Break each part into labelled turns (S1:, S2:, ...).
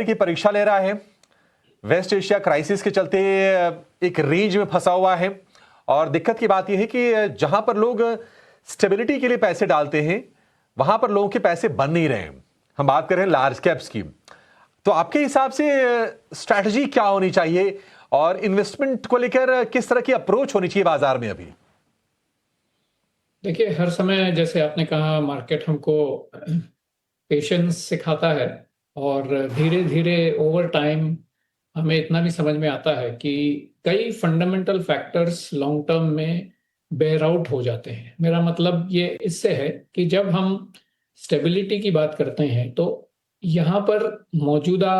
S1: की परीक्षा ले रहा है। वेस्ट एशिया क्राइसिस के चलते एक रेंज में फंसा हुआ है और दिक्कत की बात यह है कि जहां पर लोग स्टेबिलिटी के लिए पैसे डालते हैं वहां पर लोगों के पैसे बन नहीं रहे हैं। हम बात कर रहे हैं लार्ज कैप्स की। तो आपके हिसाब से स्ट्रैटेजी क्या होनी चाहिए और इन्वेस्टमेंट को लेकर किस तरह की अप्रोच होनी चाहिए बाजार में अभी?
S2: देखिए, हर समय जैसे आपने कहा मार्केट हमको पेशेंस सिखाता है और धीरे धीरे ओवर टाइम हमें इतना भी समझ में आता है कि कई फंडामेंटल फैक्टर्स लॉन्ग टर्म में बेयर आउट हो जाते हैं। मेरा मतलब ये इससे है कि जब हम स्टेबिलिटी की बात करते हैं तो यहाँ पर मौजूदा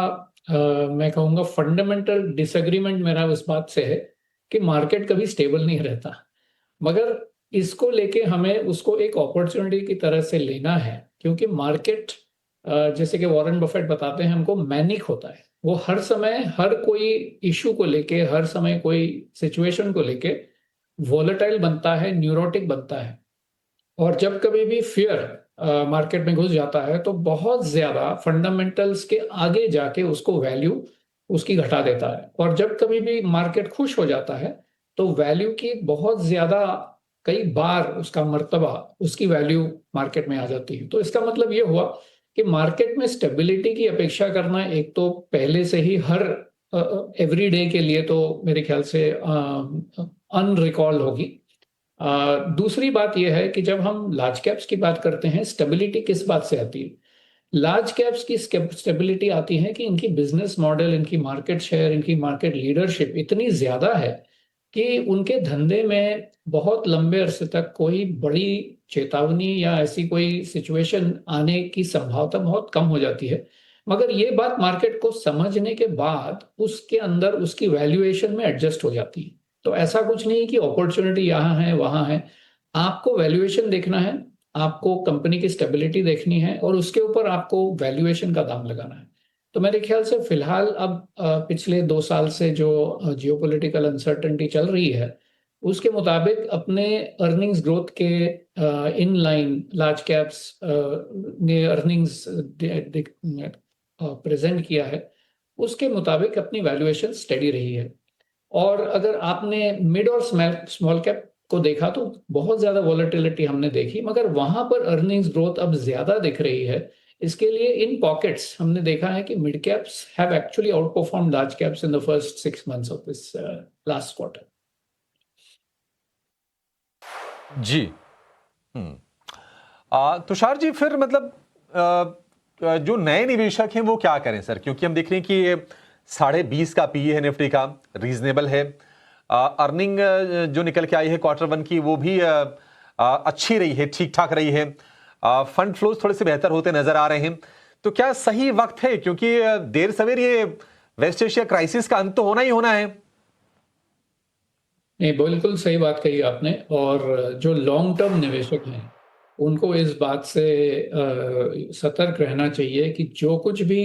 S2: मैं कहूँगा फंडामेंटल डिसएग्रीमेंट मेरा उस बात से है कि मार्केट कभी स्टेबल नहीं रहता, मगर इसको लेके हमें उसको एक अपॉर्चुनिटी की तरह से लेना है, क्योंकि मार्केट जैसे कि वॉरेन बफेट बताते हैं हमको मैनिक होता है। वो हर समय हर कोई इशू को लेके, हर समय कोई सिचुएशन को लेके वोलेटाइल बनता है, न्यूरोटिक बनता है। और जब कभी भी फियर मार्केट में घुस जाता है तो बहुत ज्यादा फंडामेंटल्स के आगे जाके उसको वैल्यू उसकी घटा देता है। और जब कभी भी मार्केट खुश हो जाता है तो वैल्यू की बहुत ज्यादा, कई बार उसका मर्तबा, उसकी वैल्यू मार्केट में आ जाती है। तो इसका मतलब ये हुआ कि मार्केट में स्टेबिलिटी की अपेक्षा करना एक तो पहले से ही हर एवरी डे के लिए तो मेरे ख्याल से अनरिकॉल्ड होगी। दूसरी बात यह है कि जब हम लार्ज कैप्स की बात करते हैं, स्टेबिलिटी किस बात से आती है? लार्ज कैप्स की स्टेबिलिटी आती है कि इनकी बिजनेस मॉडल, इनकी मार्केट शेयर, इनकी मार्केट लीडरशिप इतनी ज्यादा है कि उनके धंधे में बहुत लंबे अरसे तक कोई बड़ी चेतावनी या ऐसी कोई सिचुएशन आने की संभावना बहुत कम हो जाती है। मगर ये बात मार्केट को समझने के बाद उसके अंदर उसकी वैल्यूएशन में एडजस्ट हो जाती है। तो ऐसा कुछ नहीं कि अपॉर्चुनिटी यहाँ है वहाँ है, आपको वैल्यूएशन देखना है, आपको कंपनी की स्टेबिलिटी देखनी है और उसके ऊपर आपको वैल्यूएशन का दाम लगाना है। तो मेरे ख्याल से फिलहाल अब पिछले 2 साल से जो जियोपॉलिटिकल अनसर्टेनिटी चल रही है उसके मुताबिक अपने अर्निंग्स ग्रोथ के इन लाइन लार्ज कैप्स ने अर्निंग्स प्रेजेंट किया है, उसके मुताबिक अपनी वैल्यूएशन स्टेडी रही है। और अगर आपने मिड और स्मॉल कैप को देखा तो बहुत ज्यादा वॉलेटिलिटी हमने देखी, मगर वहां पर अर्निंग्स ग्रोथ अब ज्यादा दिख रही है। इसके लिए इन पॉकेट्स हमने देखा है कि mid caps have actually outperform large caps in the first 6 months of this last quarter.
S1: जी। हम्म। तुषार जी, फिर मतलब जो नए निवेशक हैं वो क्या करें सर? क्योंकि हम देख रहे हैं कि 20.5 का पीई है निफ्टी का, रीजनेबल है। अर्निंग जो निकल के आई है क्वार्टर 1 की वो भी अच्छी रही है, ठीक ठाक रही है। फंड फ्लोज थोड़े से बेहतर होते नजर आ रहे हैं। तो क्या सही वक्त है? क्योंकि देर सवेर ये वेस्ट एशिया क्राइसिस का अंत तो होना ही होना है।
S2: नहीं, बिल्कुल सही बात कही आपने। और जो लॉन्ग टर्म निवेशक हैं उनको इस बात से सतर्क रहना चाहिए कि जो कुछ भी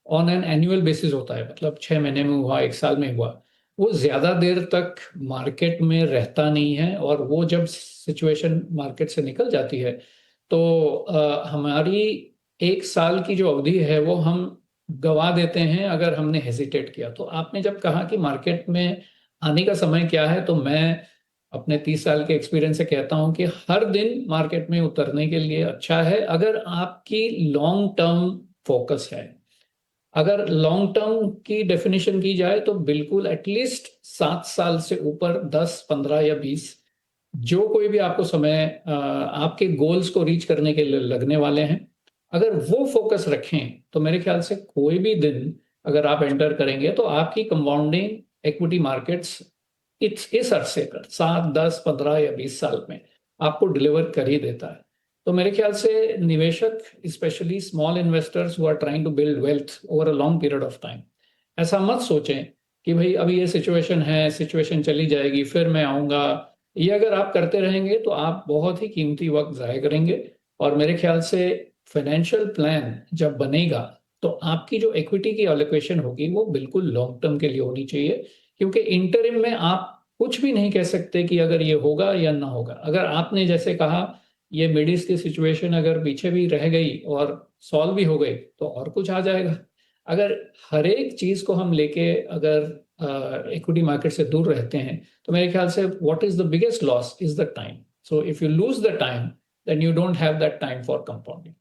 S2: ऑन एन एनुअल बेसिस होता है, मतलब 6 महीने में हुआ, 1 साल में हुआ, वो ज्यादा देर तक मार्केट में रहता नहीं है। और वो जब सिचुएशन मार्केट से निकल जाती है तो हमारी 1 साल की जो अवधि है वो हम गवा देते हैं अगर हमने हेजिटेट किया। तो आपने जब कहा कि मार्केट में आने का समय क्या है, तो मैं अपने 30 साल के एक्सपीरियंस से कहता हूं कि हर दिन मार्केट में उतरने के लिए अच्छा है अगर आपकी लॉन्ग टर्म फोकस है। अगर लॉन्ग टर्म की डेफिनेशन की जाए तो बिल्कुल एटलीस्ट 7 साल से ऊपर, 10, 15 या 20, जो कोई भी आपको समय आपके गोल्स को रीच करने के लिए लगने वाले हैं, अगर वो फोकस रखें तो मेरे ख्याल से कोई भी दिन अगर आप एंटर करेंगे तो आपकी कंपाउंडिंग इक्विटी मार्केट्स इस अरसे कर 7, 10, 15 या 20 साल में आपको डिलीवर कर ही देता है। तो मेरे ख्याल से निवेशक, specially small investors who are trying to build wealth over a long period of time, ऐसा मत सोचें कि भाई अभी ये सिचुएशन है, सिचुएशन चली जाएगी फिर मैं आऊंगा। ये अगर आप करते रहेंगे तो आप बहुत ही कीमती वक्त ज़ाया करेंगे। और मेरे ख्याल से फाइनेंशियल प्लान जब बनेगा तो आपकी जो इक्विटी की एलोकेशन होगी वो बिल्कुल लॉन्ग टर्म के लिए होनी चाहिए, क्योंकि इंटरिम में आप कुछ भी नहीं कह सकते कि अगर ये होगा या ना होगा। अगर आपने जैसे कहा ये मिड ईस्ट की सिचुएशन अगर पीछे भी रह गई और सॉल्व भी हो गई तो और कुछ आ जाएगा। अगर हर एक चीज को हम लेके अगर इक्विटी मार्केट से दूर रहते हैं तो मेरे ख्याल से what is the biggest loss is the time. So if you lose the time then you don't have that time for compounding.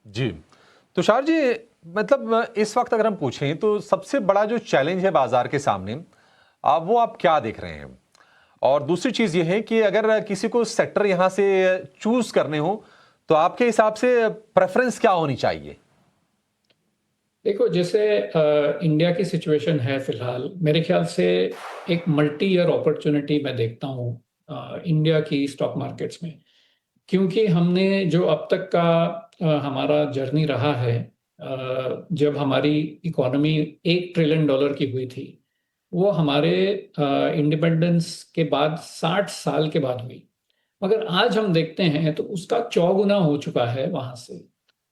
S1: जी, तुषार जी, मतलब इस वक्त अगर हम पूछें तो सबसे बड़ा जो चैलेंज है बाजार के सामने, वो आप क्या देख रहे हैं? और दूसरी चीज ये है कि अगर किसी को सेक्टर यहां से चूज करने हो तो आपके हिसाब से प्रेफरेंस क्या होनी चाहिए?
S2: देखो, जैसे इंडिया की सिचुएशन है फिलहाल, मेरे ख्याल से एक मल्टी ईयर अपॉर्चुनिटी मैं देखता हूँ इंडिया की स्टॉक मार्केट्स में. क्योंकि हमने जो अब तक का हमारा जर्नी रहा है, जब हमारी इकोनॉमी $1 ट्रिलियन की हुई थी, वो हमारे इंडिपेंडेंस के बाद 60 साल के बाद हुई. मगर आज हम देखते हैं तो उसका चौगुना हो चुका है वहां से.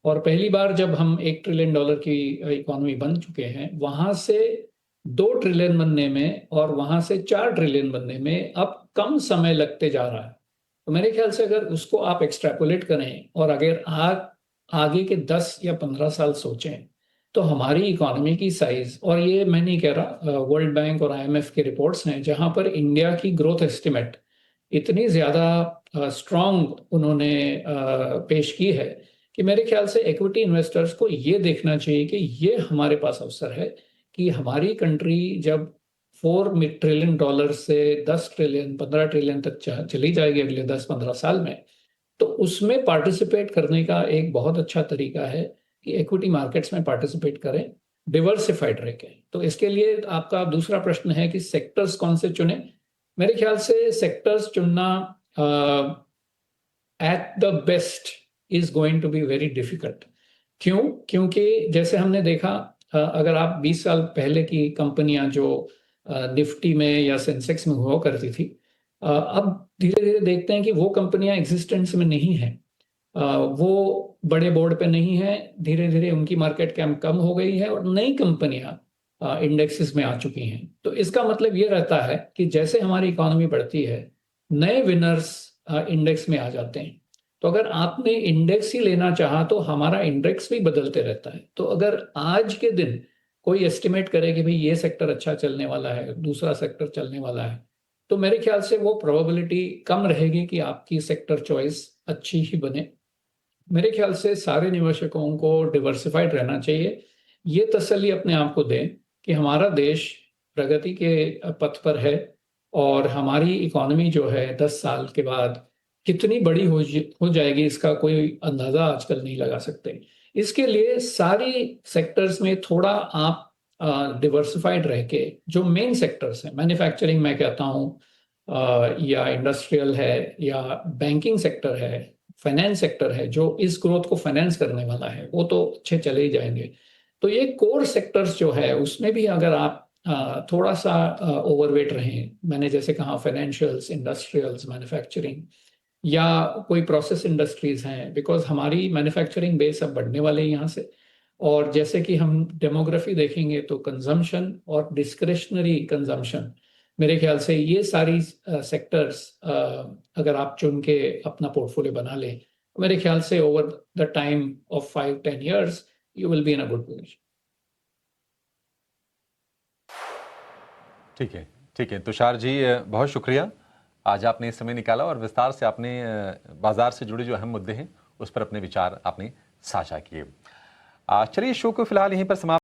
S2: और पहली बार जब हम $1 ट्रिलियन की इकोनॉमी बन चुके हैं, वहां से 2 ट्रिलियन बनने में और वहां से 4 ट्रिलियन बनने में अब कम समय लगते जा रहा है. तो मेरे ख्याल से अगर उसको आप एक्सट्रैपोलेट करें और अगर आगे के 10 या 15 साल सोचें तो हमारी इकोनॉमी की साइज, और ये मैं नहीं कह रहा, वर्ल्ड बैंक और आईएमएफ के रिपोर्ट्स हैं जहां पर इंडिया की ग्रोथ एस्टिमेट इतनी ज्यादा स्ट्रांग उन्होंने पेश की है कि मेरे ख्याल से इक्विटी इन्वेस्टर्स को ये देखना चाहिए कि ये हमारे पास अवसर है कि हमारी कंट्री जब $4 ट्रिलियन से 10 ट्रिलियन 15 ट्रिलियन तक चली जाएगी अगले 10-15 साल में, तो उसमें पार्टिसिपेट करने का एक बहुत अच्छा तरीका है कि इक्विटी मार्केट्स में पार्टिसिपेट करें, डिवर्सिफाइड रह के. तो इसके लिए आपका दूसरा प्रश्न है कि सेक्टर्स कौन से चुने. मेरे ख्याल से सेक्टर्स चुनना at the best is going to be very difficult. क्यों? क्योंकि जैसे हमने देखा, अगर आप 20 साल पहले की कंपनियां जो निफ्टी में या सेंसेक्स में हुआ करती थी, अब धीरे धीरे देखते हैं कि वो कंपनियां एग्जिस्टेंस में नहीं है. वो बड़े बोर्ड पे नहीं है. धीरे धीरे उनकी मार्केट कैप कम हो गई है और नई कंपनियां इंडेक्सेस में आ चुकी हैं. तो इसका मतलब ये रहता है कि जैसे हमारी इकोनॉमी बढ़ती है, नए विनर्स इंडेक्स में आ जाते हैं. तो अगर आपने इंडेक्स ही लेना चाहा तो हमारा इंडेक्स भी बदलते रहता है. तो अगर आज के दिन कोई एस्टिमेट करे कि भाई ये सेक्टर अच्छा चलने वाला है, दूसरा सेक्टर चलने वाला है, तो मेरे ख्याल से वो प्रोबेबिलिटी कम रहेगी कि आपकी सेक्टर चॉइस अच्छी ही बने. मेरे ख्याल से सारे निवेशकों को डिवर्सिफाइड रहना चाहिए. ये तसल्ली अपने आप को दें कि हमारा देश प्रगति के पथ पर है और हमारी इकोनॉमी जो है 10 साल के बाद कितनी बड़ी हो जाएगी इसका कोई अंदाजा आजकल नहीं लगा सकते. इसके लिए सारी सेक्टर्स में थोड़ा आप डिवर्सिफाइड रह के, जो मेन सेक्टर्स हैं, मैन्युफैक्चरिंग मैं कहता हूँ, या इंडस्ट्रियल है या बैंकिंग सेक्टर है, फाइनेंस सेक्टर है, जो इस ग्रोथ को फाइनेंस करने वाला है, वो तो अच्छे चले ही जाएंगे. तो ये कोर सेक्टर्स जो है उसमें भी अगर आप थोड़ा सा ओवरवेट रहें, मैंने जैसे कहा फाइनेंशियल्स, इंडस्ट्रियल्स, मैन्युफैक्चरिंग या कोई प्रोसेस इंडस्ट्रीज हैं, बिकॉज हमारी मैन्युफैक्चरिंग बेस अब बढ़ने वाले हैं यहाँ से. और जैसे कि हम डेमोग्राफी देखेंगे तो कंजम्पशन और डिस्क्रिशनरी कंजम्पशन, मेरे ख्याल से ये सारी सेक्टर्स अगर आप चुन के अपना पोर्टफोलियो बना लें, मेरे ख्याल से over the time of 5-10 years you will be in a good position.
S1: ठीक है, ठीक है तुषार जी, बहुत शुक्रिया। आज आपने समय निकाला और विस्तार से आपने बाजार से जुड़े जो अहम मुद्दे हैं उस पर अपने विचार आपने साझा किए. चलिए, शो को फिलहाल यहीं पर समाप्त